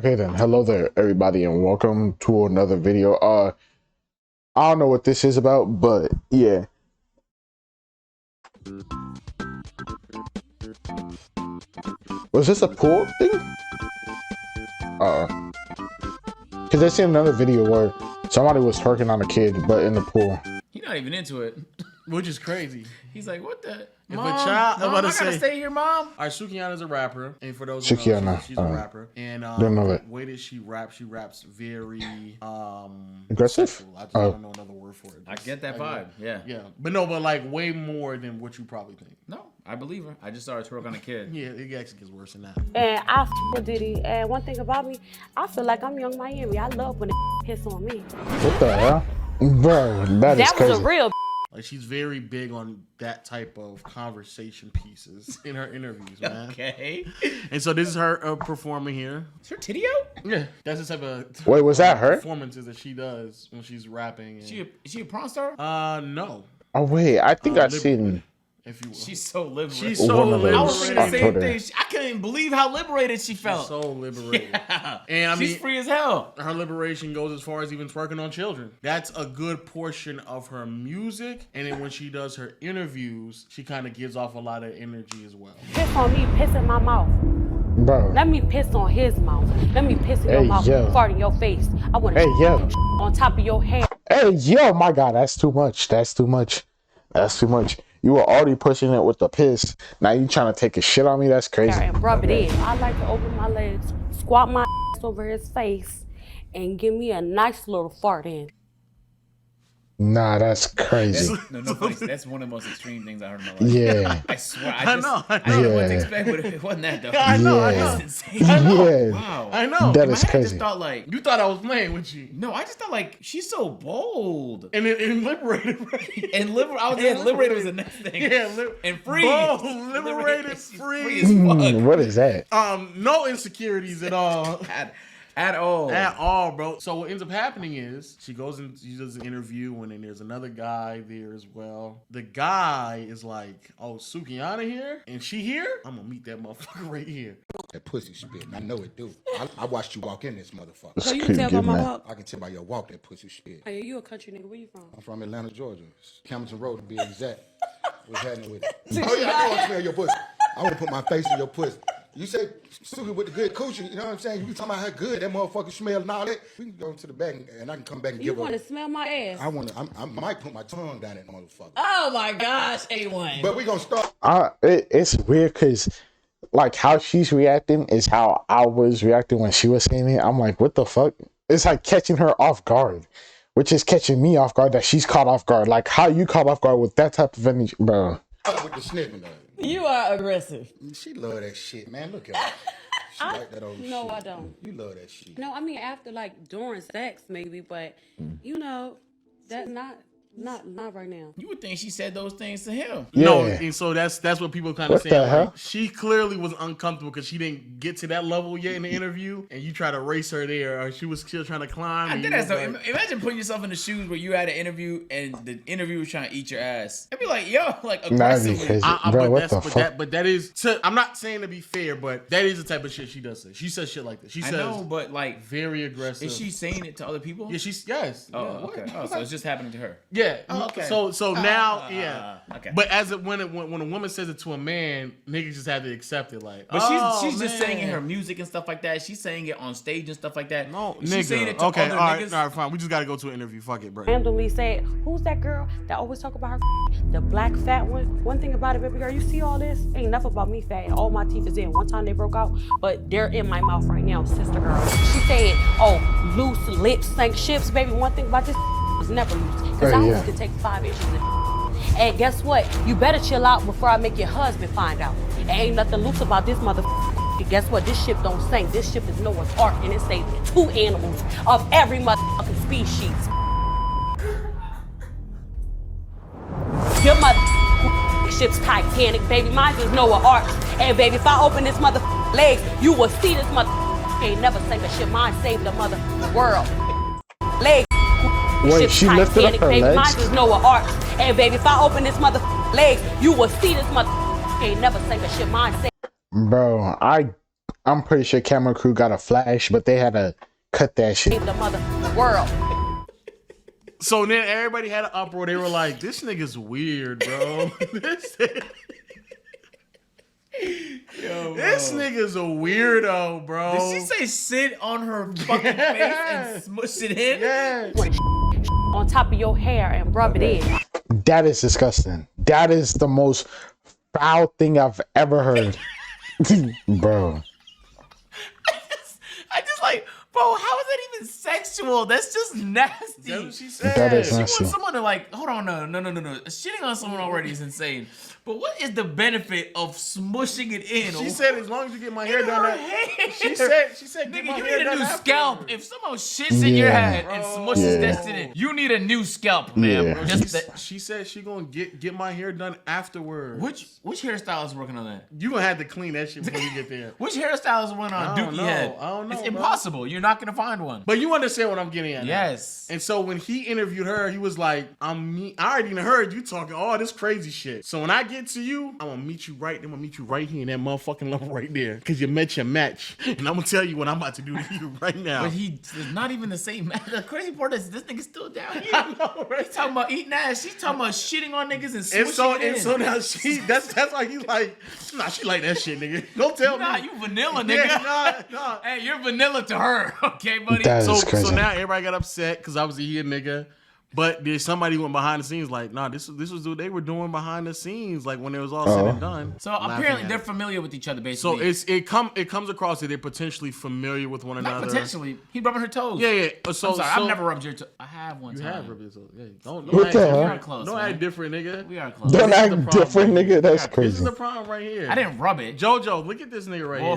Okay then, hello there everybody and welcome to another video. I don't know what this is about, but yeah. Was this a pool thing? Cause I seen another video where somebody was twerking on a kid, but in the pool. He's not even into it. Which is crazy. He's like, what the? If Mom, a child, Mom, I gotta stay here, Mom. All right, Sukihana's a rapper, and for those who know, she's a rapper. And don't know the that. way that she raps very aggressive. Sexual. I just don't know another word for it. I get that vibe. Yeah. But like way more than what you probably think. No, I believe her. I just saw her twerk on a kid. Yeah, it actually gets worse than that. And I f with Diddy. And one thing about me, I feel like I'm Young Miami. I love when they piss on me. What the hell, bro? That is crazy. Was a real. Like, she's very big on that type of conversation pieces in her interviews, man. Okay. And so this is her performing here. Is her titty out? Yeah, that's the type of wait, was that her performances that she does when she's rapping? And... Is she a porn star? No. Oh wait, I think I've seen. If you will. She's so liberated. She's so liberated. I was thinking the same thing. I couldn't even believe how liberated she felt. She's so liberated. Yeah. And I mean, she's free as hell. Her liberation goes as far as even twerking on children. That's a good portion of her music. And then when she does her interviews, she kind of gives off a lot of energy as well. Piss on me, piss in my mouth. Bro. Let me piss on his mouth. Let me piss in your mouth, fart in your face. I want to on top of your hair. Hey, yo, my God, that's too much. That's too much. That's too much. You were already pushing it with the piss. Now you trying to take a shit on me? That's crazy. And rub it in. I like to open my legs, squat my ass over his face, and give me a nice little fart in. Nah, that's crazy. No, that's one of the most extreme things I heard in my life. Yeah. I swear. I know what to expect, but it wasn't that though. I know. That's insane. Yeah. Wow. I know. That is crazy. Just thought like you thought I was playing with you. No, I just thought like she's so bold and liberated, right? And liberated was the next thing. Yeah, and free. Bold, liberated, free. As fuck. What is that? No insecurities at all. At all, bro. So what ends up happening is she goes and she does an interview, and then there's another guy there as well. The guy is like, "Oh, Sukihana here, and she here. I'm gonna meet that motherfucker right here." That pussy spit. I know it do. I watched you walk in this motherfucker. So you can tell by my walk. I can tell by your walk that pussy spit. Hey, you a country nigga? Where you from? I'm from Atlanta, Georgia. Campbellton Road to be exact. What's happening with it? Oh yeah, I know I smell your pussy. I want to put my face in your pussy. You say Suki with the good coochie, you know what I'm saying? You be talking about how good that motherfucker smell and all that. We can go to the back and I can come back and give her. You want to smell my ass? I might put my tongue down that motherfucker. Oh my gosh, A1. But we gonna start. It's weird because like how she's reacting is how I was reacting when she was saying it. I'm like, what the fuck? It's like catching her off guard, which is catching me off guard that she's caught off guard. Like how you caught off guard with that type of energy, bro. With the sniffing though. You are aggressive. She love that shit, man. Look at her. She like that old shit. No, I don't. You love that shit. No, I mean after like during sex maybe, but you know, that's not right now. You would think she said those things to him. Yeah. No, and so that's what people kind of What the saying. hell? Like, she clearly was uncomfortable because she didn't get to that level yet in the interview, and you try to race her there, or she was still trying to climb. I think that's so. Imagine putting yourself in the shoes where you had an interview and the interviewer was trying to eat your ass. I'd be like, yo, like aggressively. Bro, what the fuck? But that is. I'm not saying to be fair, but that is the type of shit she does say. She says shit like this. She says, I know, but like very aggressive. Is she saying it to other people? Yeah, yes. Oh, yeah, okay. Oh, so it's just happening to her. Yeah. Oh, okay. So now, yeah. Okay. But when a woman says it to a man, niggas just have to accept it. Like, but she's just saying it in her music and stuff like that. She's saying it on stage and stuff like that. No, she's saying it to okay, other all niggas. right, fine. We just gotta go to an interview. Fuck it, bro. Randomly said, who's that girl that always talk about her the black fat one? One thing about it, baby girl, you see all this? Ain't enough about me fat. All my teeth is in. One time they broke out, but they're in my mouth right now, sister girl. She said, oh, loose lips sank ships, baby. One thing about this was never loose. Because I always could take 5 inches in. And guess what? You better chill out before I make your husband find out. Ain't nothing loose about this motherfucker. Guess what? This ship don't sink. This ship is Noah's Ark, and it saves 2 animals of every motherfucking species. Your mother ship's Titanic, baby. Mine is Noah's Ark. And baby, if I open this motherfucking legs, you will see this motherfucker ain't never sank a ship. Mine saved the motherfucking world. Legs. Wait, she lifted up her baby. legs? Mine is Noah's Ark. And baby, if I open this motherfucking legs, you will see this motherfucker ain't never sank a ship. Mine saved. Bro, I'm pretty sure camera crew got a flash, but they had to cut that shit. The mother world. So then everybody had an uproar. They were like, "This nigga's weird, bro. This nigga's a weirdo, bro." Did she say sit on her fucking face and smush it in? Yeah. On top of your hair and rub it in. That is disgusting. That is the most foul thing I've ever heard. Bro. I just like, bro, how is that even sexual? That's just nasty. That's what she said. That is She nasty. wants someone to like, hold on, no. Shitting on someone already is insane. But what is the benefit of smushing it in? She said, as long as you get my hair in done. her hair. She said, get Nigga, my you hair need a done new afterwards. scalp. If someone shits in your head and smushes that shit in, you need a new scalp, man. Yeah. She said she gonna get my hair done afterwards. Which hairstyle is working on that? You gonna have to clean that shit before you get there. Which hairstyle is one on I don't Dookie know. head? I don't know, It's bro. impossible. You're not gonna find one. But you understand what I'm getting at. now. Yes. And so when he interviewed her, he was like, I already heard you talking all this crazy shit. So when I get to you, I'm gonna meet you right here in that motherfucking level right there. Cause you met your match. And I'm gonna tell you what I'm about to do to you right now. But it's not even the same. The crazy part is this nigga's still down here. I know, right? He's talking about eating ass. She's talking about shitting on niggas and swishing it in. And so now that's why he's like, nah, she like that shit, nigga. Don't tell Nah, me. you vanilla, nigga. Yeah, nah. Hey, you're vanilla to her. Okay, buddy? That So is crazy. now everybody got upset because obviously he a nigga. But there's somebody who went behind the scenes like, nah, this was what they were doing behind the scenes, like when it was all said and done. So Laughing apparently at they're it. familiar with each other, So basically. it comes across that they're potentially familiar with one Not another. potentially. He rubbing her toes. Yeah. So I'm sorry, I've never rubbed your toe. I have one You time. have rubbed his toes. Yeah. Don't What act the different. hell? We are close, Don't man. act different, nigga. We are close. Don't This is act the problem different, right nigga. here. That's This is crazy. the problem right here. I didn't rub it. Jojo, look at this nigga right Whoa.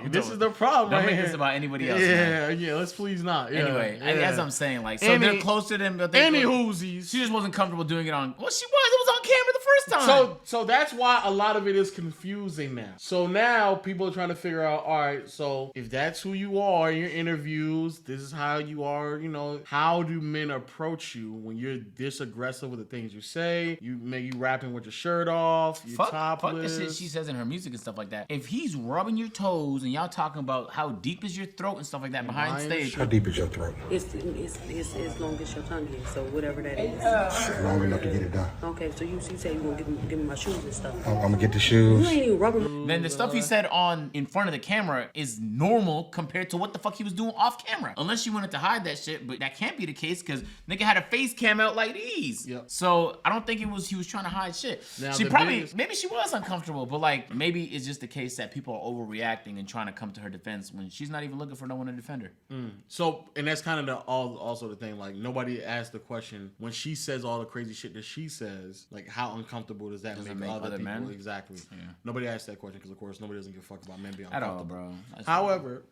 here. This is the problem Don't right make here. this about anybody else, man. Yeah, let's please not. Yeah, Anyway, yeah. as I'm saying, like, so they're closer than but they Any whoosies. She just wasn't comfortable doing it on. Well, she was. It was on camera the first time. So that's why a lot of it is confusing now. So now people are trying to figure out, all right, so if that's who you are in your interviews, this is how you are, how do men approach you when you're this aggressive with the things you say? You rapping with your shirt off, you Fuck topless. the shit she says in her music and stuff like that. If he's rubbing your toes and y'all talking about how deep is your throat and stuff like that behind stage, How deep is your throat? It's as long as your tongue is, so whatever that is. Long enough to get it done. Okay, so you say you gonna give me my shoes and stuff. I'm gonna get the You shoes. ain't even rubbing. then the stuff he said in front of the camera is normal compared to what the fuck he was doing off camera. Unless you wanted to hide that shit, but that can't be the case because nigga had a face cam out like these. Yep. So I don't think he was trying to hide shit. Now, She the probably biggest- maybe she was uncomfortable, but like maybe it's just the case that people are overreacting and trying to come to her defense when she's not even looking for no one to defend her. So, and that's kind of also the thing. Like, nobody asked the question when she says all the crazy shit that she says. Like, how uncomfortable does that make other people? men? Exactly. Yeah. Nobody asked that question because, of course, nobody doesn't give a fuck about men being At all, uncomfortable. bro. That's- However,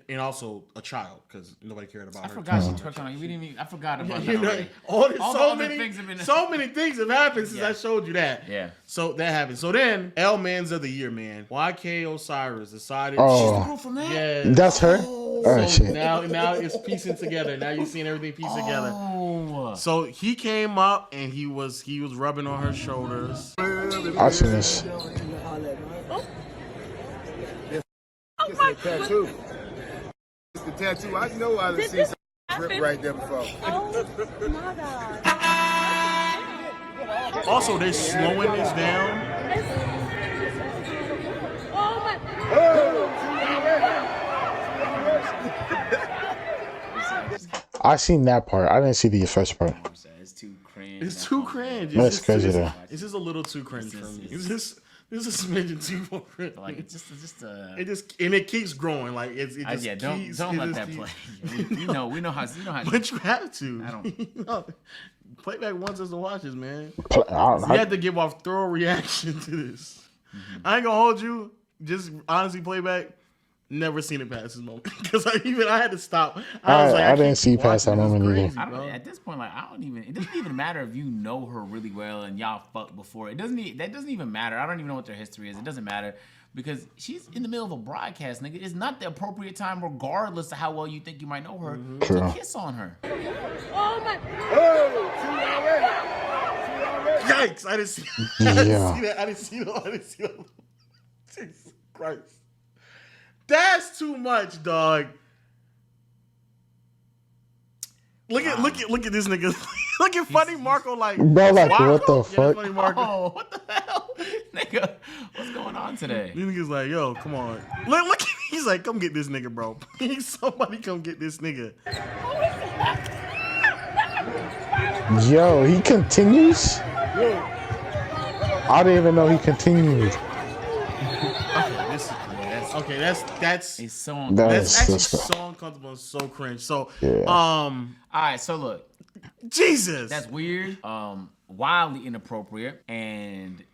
and also a child because nobody cared about I her. forgot she twerked on. We didn't even. I forgot about that You know, already. all the so other many things have been. so many things have happened since Yeah. I showed you that. Yeah. So that happened. So then, L Mans of the Year, man. YK Osiris decided. Oh. Girl from that. Yeah. That's her? Oh, So shit. now it's piecing together. Now you're seeing everything piece together. Oh. So he came up and he was rubbing on her shoulders. I seen this. It's a tattoo. It's the tattoo. I know I done seen some rip right there before. Oh my God. Also, they're slowing this down. Oh my. I seen that part. I didn't see the first part. It's too cringe. It's too cringe. That's crazy though. It's just a little too cringe for me. It's just a smidgen too cringe. Like it's just it keeps growing. Like it just yeah. keeps, Don't it let just that keeps- play. We know how. But you have to. I don't- You know, Playback wants us to watch this, man. I We had to give our thorough reaction to this. I ain't gonna hold you. Just honestly, Playback. Never seen it past this moment because I had to stop. I didn't can't see keep past that watching. moment This is either. crazy, I bro. don't. At this point, like it doesn't even matter if you know her really well and y'all fucked before. That doesn't even matter. I don't even know what their history is. It doesn't matter because she's in the middle of a broadcast, nigga. It's not the appropriate time, regardless of how well you think you might know her, True. to kiss on her. Oh my. Yikes! I didn't see. I didn't see that. Jesus Christ. That's too much, dog. Look at this nigga. Look at Funny Marco like. Bro, like, what the Yeah, fuck? Funny Marco. Oh, what the hell? Nigga, what's going on today? These niggas like, yo, come on. Look, he's like, come get this nigga, bro. Please, somebody come get this nigga. Yo, he continues? I didn't even know he continued. Okay, that's It's so that's actually that's so uncomfortable and so cringe. So, Yeah. All right, so look, Jesus. that's weird, wildly inappropriate, and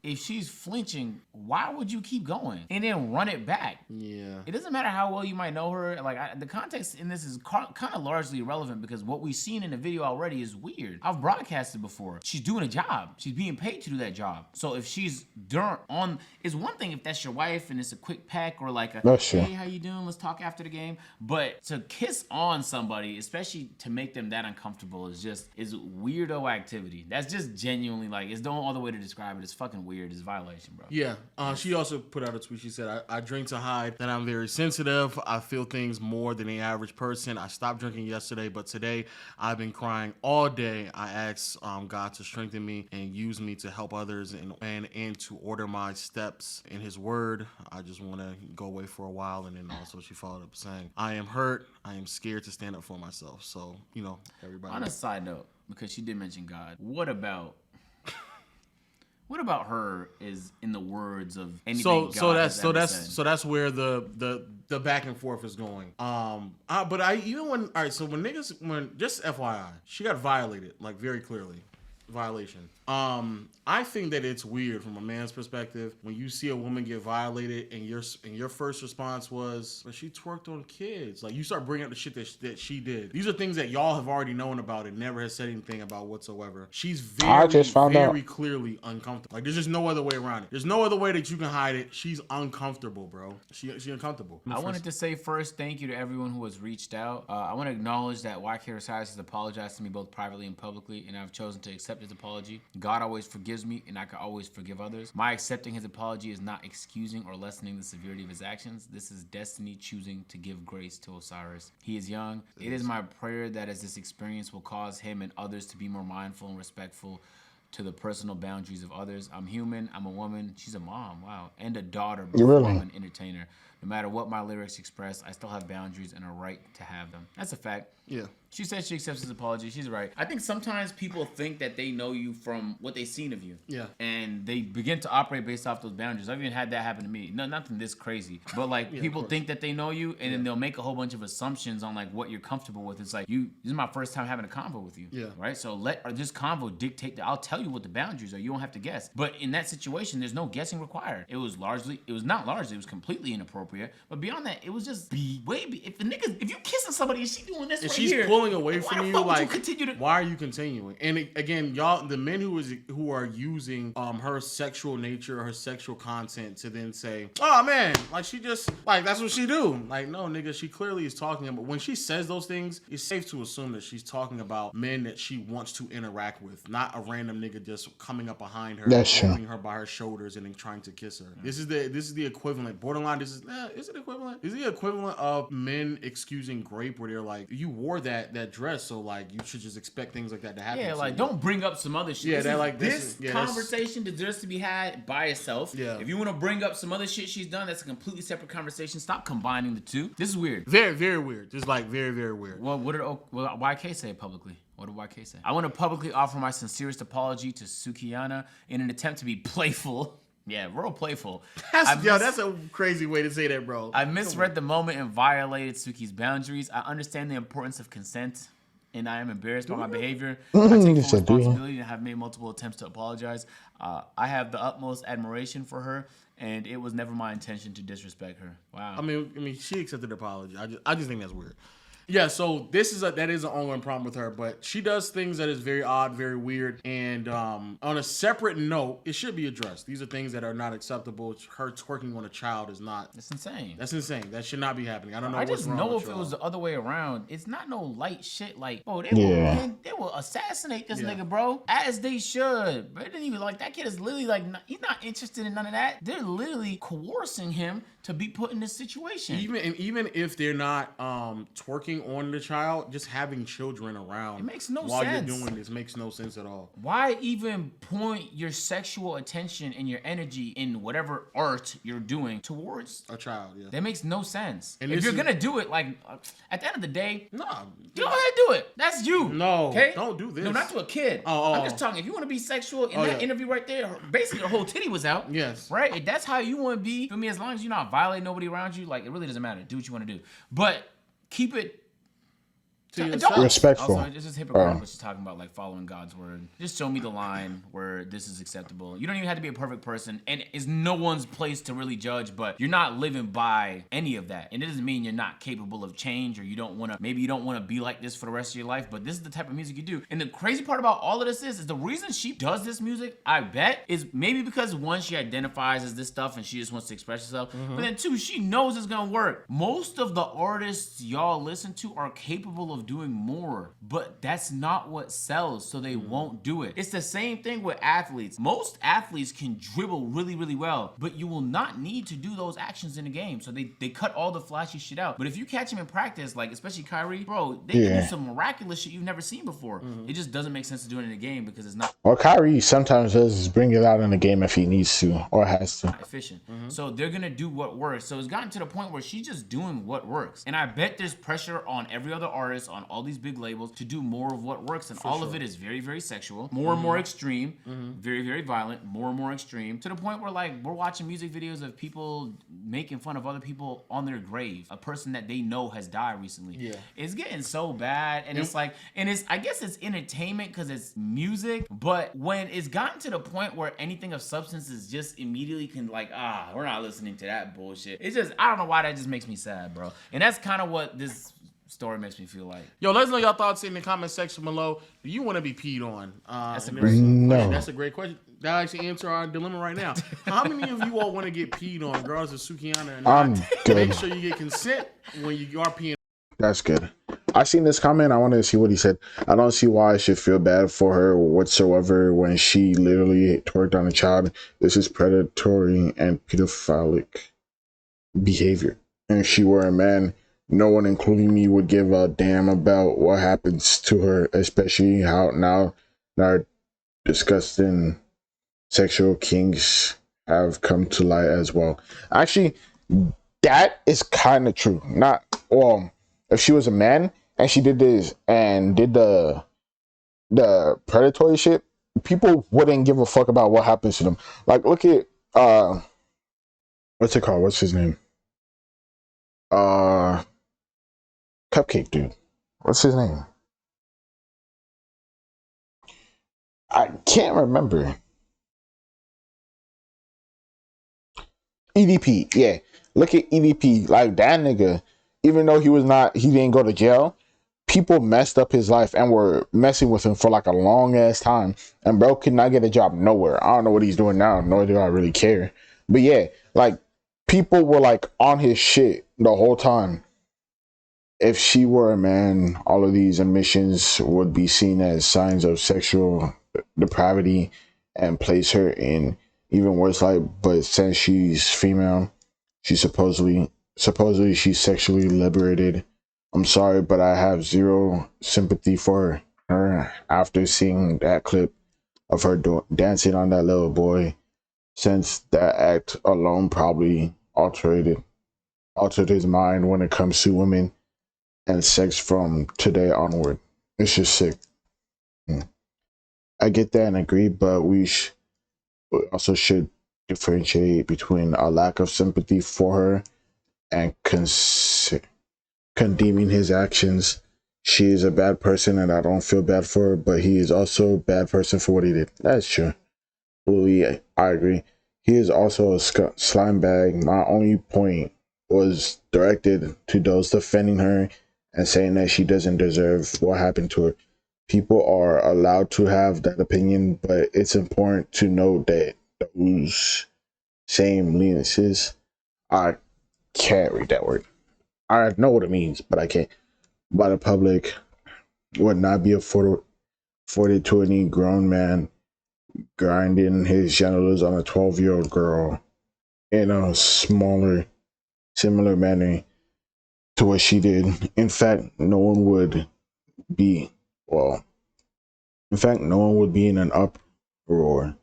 if she's flinching, why would you keep going and then run it back? Yeah. It doesn't matter how well you might know her. Like the context in this is kind of largely irrelevant because what we've seen in the video already is weird. I've broadcasted before. She's doing a job. She's being paid to do that job. So if she's it's one thing if that's your wife and it's a quick peck or like hey, how you doing? Let's talk after the game. But to kiss on somebody, especially to make them that uncomfortable, is weirdo activity. That's just genuinely like it's the only other way to describe it. It's fucking weird. It's a violation, bro. Yeah. She also put out a tweet. She said, I drink to hide that I'm very sensitive. I feel things more than the average person. I stopped drinking yesterday, but today I've been crying all day. I asked God to strengthen me and use me to help others and to order my steps in his word. I just want to go away for a while. And then also she followed up saying, I am hurt. I am scared to stand up for myself. So, everybody. On a side note, because she did mention God, what about her is in the words of anything God has ever said? So that's where the back and forth is going. But when just FYI, she got violated, like very clearly. Violation. I think that it's weird from a man's perspective when you see a woman get violated and your first response was, but she twerked on kids. Like you start bringing up the shit that she did. These are things that y'all have already known about and never has said anything about whatsoever. She's very clearly uncomfortable. Like there's just no other way around it. There's no other way that you can hide it. She's uncomfortable, bro. She uncomfortable. I wanted to say first, thank you to everyone who has reached out. I want to acknowledge that YK Osiris has apologized to me both privately and publicly, and I've chosen to accept his apology. God always forgives me, and I can always forgive others. My accepting his apology is not excusing or lessening the severity of his actions. This is destiny choosing to give grace to Osiris. He is young. It is my prayer that as this experience will cause him and others to be more mindful and respectful to the personal boundaries of others. I'm human. I'm a woman. She's a mom. Wow. And a daughter before I'm an entertainer. No matter what my lyrics express, I still have boundaries and a right to have them. That's a fact. Yeah. She said she accepts his apology. She's right. I think sometimes people think that they know you from what they've seen of you. Yeah. And they begin to operate based off those boundaries. I've even had that happen to me. No, nothing this crazy. But like people think that they know you and then they'll make a whole bunch of assumptions on like what you're comfortable with. It's like this is my first time having a convo with you. Yeah. Right? So let this convo dictate I'll tell you what the boundaries are. You don't have to guess. But in that situation, there's no guessing required. It was completely inappropriate. But beyond that, it was just if you kissing somebody and she doing this and right she's here, pulling away from you, like you why are you continuing? And again, y'all, the men who are using her sexual nature, her sexual content to then say, oh man, like she just like that's what she do. Like no nigga, she clearly is talking about when she says those things, it's safe to assume that she's talking about men that she wants to interact with, not a random nigga just coming up behind her, holding her by her shoulders and then trying to kiss her. This is the equivalent. Borderline. Is it equivalent? Is the equivalent of men excusing grape where they're like, you wore that dress, so like you should just expect things like that to happen. Yeah, like don't bring up some other shit. Yeah, this conversation deserves to be had by itself. Yeah. If you want to bring up some other shit she's done, that's a completely separate conversation. Stop combining the two. This is weird. Very, very weird. Just like very, very weird. Well, what did YK say publicly? What did YK say? I want to publicly offer my sincerest apology to Sukiyana in an attempt to be playful. Yeah, real playful. That's a crazy way to say that, bro. I misread the moment and violated Suki's boundaries. I understand the importance of consent, and I am embarrassed by my behavior. I take full responsibility and have made multiple attempts to apologize. I have the utmost admiration for her, and it was never my intention to disrespect her. Wow. I mean, she accepted the apology. I just think that's weird. Yeah, so that is an ongoing problem with her, but she does things that is very odd, very weird, and on a separate note, it should be addressed. These are things that are not acceptable. Her twerking on a child is not. That's insane. That's insane. That should not be happening. I don't know. I what's just wrong know with if y'all. it was the other way around. It's not no light shit. Like, bro, they will assassinate this nigga, bro, as they should. But it didn't even like that kid is literally like he's not interested in none of that. They're literally coercing him to be put in this situation. Even if they're not twerking on the child, just having children around it makes no while sense. you're doing this makes no sense at all. Why even point your sexual attention and your energy in whatever art you're doing towards a child? Yeah, that makes no sense. And if you're gonna do it, like at the end of the day, no, go ahead do it. That's you. No, okay, don't do this. No, not to a kid. I'm just talking. If you want to be sexual in that interview right there, basically her whole titty was out. Yes, right. If that's how you want to be, for me, as long as you're not violating nobody around you, like it really doesn't matter. Do what you want to do, but keep it respectful. Also, it's just hypocritical. She's talking about like following God's word. Just show me the line where this is acceptable. You don't even have to be a perfect person, and it's no one's place to really judge. But you're not living by any of that, and it doesn't mean you're not capable of change or you don't want to. Maybe you don't want to be like this for the rest of your life. But this is the type of music you do. And the crazy part about all of this is the reason she does this music, I bet, is maybe because one, she identifies as this stuff and she just wants to express herself. But then two, she knows it's gonna work. Most of the artists y'all listen to are capable of doing more, but that's not what sells, so they won't do it. It's the same thing with athletes. Most athletes can dribble really, really well, but you will not need to do those actions in the game, so they cut all the flashy shit out. But if you catch him in practice, like especially Kyrie, bro, they can do some miraculous shit you've never seen before. It just doesn't make sense to do it in the game because it's not. Well, Kyrie sometimes does bring it out in the game if he needs to or has to. Efficient. So they're gonna do what works. So it's gotten to the point where she's just doing what works. And I bet there's pressure on every other artist, on all these big labels, to do more of what works. And all of it is very, very sexual, more and more extreme, very, very violent, more and more extreme, to the point where like we're watching music videos of people making fun of other people on their grave, a person that they know has died recently. Yeah, it's getting so bad, and it's like, and it's, I guess it's entertainment because it's music, but when it's gotten to the point where anything of substance is just immediately can like, we're not listening to that bullshit. It's just, I don't know why that just makes me sad, bro. And that's kind of what this story makes me feel like. Yo, let us know your thoughts in the comment section below. Do you want to be peed on? That's a great no. That's a great question. That actually answer our dilemma right now. How many of you all want to get peed on, regardless of Sukiana or not? I'm good. Make sure you get consent when you are peeing. That's good. I seen this comment. I wanted to see what he said. I don't see why I should feel bad for her whatsoever when she literally twerked on a child. This is predatory and pedophilic behavior. And if she were a man, no one, including me, would give a damn about what happens to her, especially how now our disgusting sexual kinks have come to light as well. Actually, that is kind of true. Not, well, if she was a man and she did this and did the predatory shit, people wouldn't give a fuck about what happens to them. Like, look at what's it called? What's his name? Cupcake dude. What's his name? I can't remember. EDP, yeah. Look at EDP. Like, that nigga, even though he didn't go to jail, people messed up his life and were messing with him for like a long ass time. And bro could not get a job nowhere. I don't know what he's doing now, nor do I really care. But yeah, like, people were like on his shit the whole time. If she were a man, all of these emissions would be seen as signs of sexual depravity and place her in even worse light. But since she's female, she's supposedly she's sexually liberated. I'm sorry, but I have zero sympathy for her after seeing that clip of her dancing on that little boy, since that act alone probably altered his mind when it comes to women and sex from today onward. It's just sick. I get that and agree, but we also should differentiate between a lack of sympathy for her and condemning his actions. She is a bad person and I don't feel bad for her, but he is also a bad person for what he did. That's true. Fully, I agree. He is also a slime bag. My only point was directed to those defending her and saying that she doesn't deserve what happened to her. People are allowed to have that opinion, but it's important to note that those same leniencies, I can't read that word. I know what it means, but I can't. By the public would not be afforded to any grown man grinding his genitals on a 12-year-old girl in a smaller similar manner to what she did. In fact, no one would be, well, in fact, no one would be in an uproar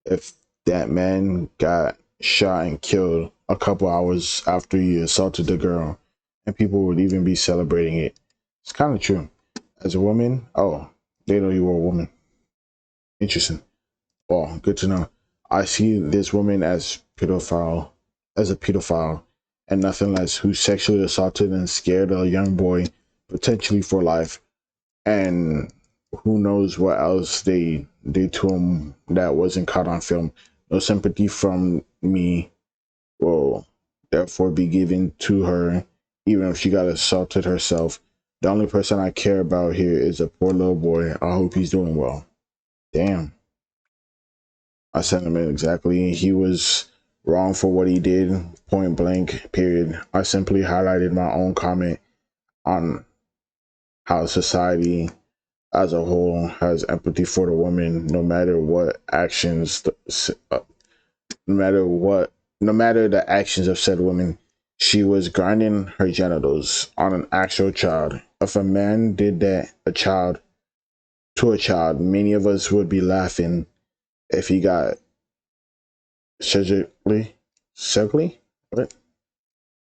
if that man got shot and killed a couple hours after he assaulted the girl, and people would even be celebrating it. It's kind of true. As a woman, oh, they know you were a woman. Interesting. Well, good to know. I see this woman as a pedophile, and nothing less, who sexually assaulted and scared a young boy, potentially for life, and who knows what else they did to him that wasn't caught on film. No sympathy from me will therefore be given to her, even if she got assaulted herself. The only person I care about here is a poor little boy. I hope he's doing well. Damn. I sent him in exactly. He was wrong for what he did, point blank, period. I simply highlighted my own comment on how society as a whole has empathy for the woman, no matter what actions, no matter the actions of said woman. She was grinding her genitals on an actual child. If a man did that to a child, many of us would be laughing. If he got sexually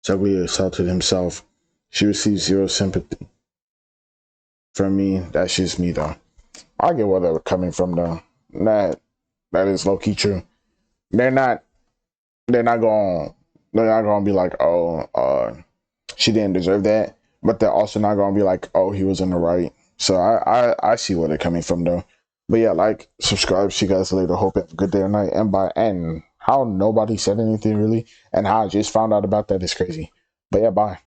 assaulted himself, she received zero sympathy. From me, that's just me though. I get where they're coming from though. That is low key true. They're not gonna be like, oh, she didn't deserve that, but they're also not gonna be like, oh, he was in the right. So I see where they're coming from though. But yeah, like, subscribe. See you guys later. Hope you have a good day or night. And how nobody said anything really, and how I just found out about that is crazy. But yeah, bye.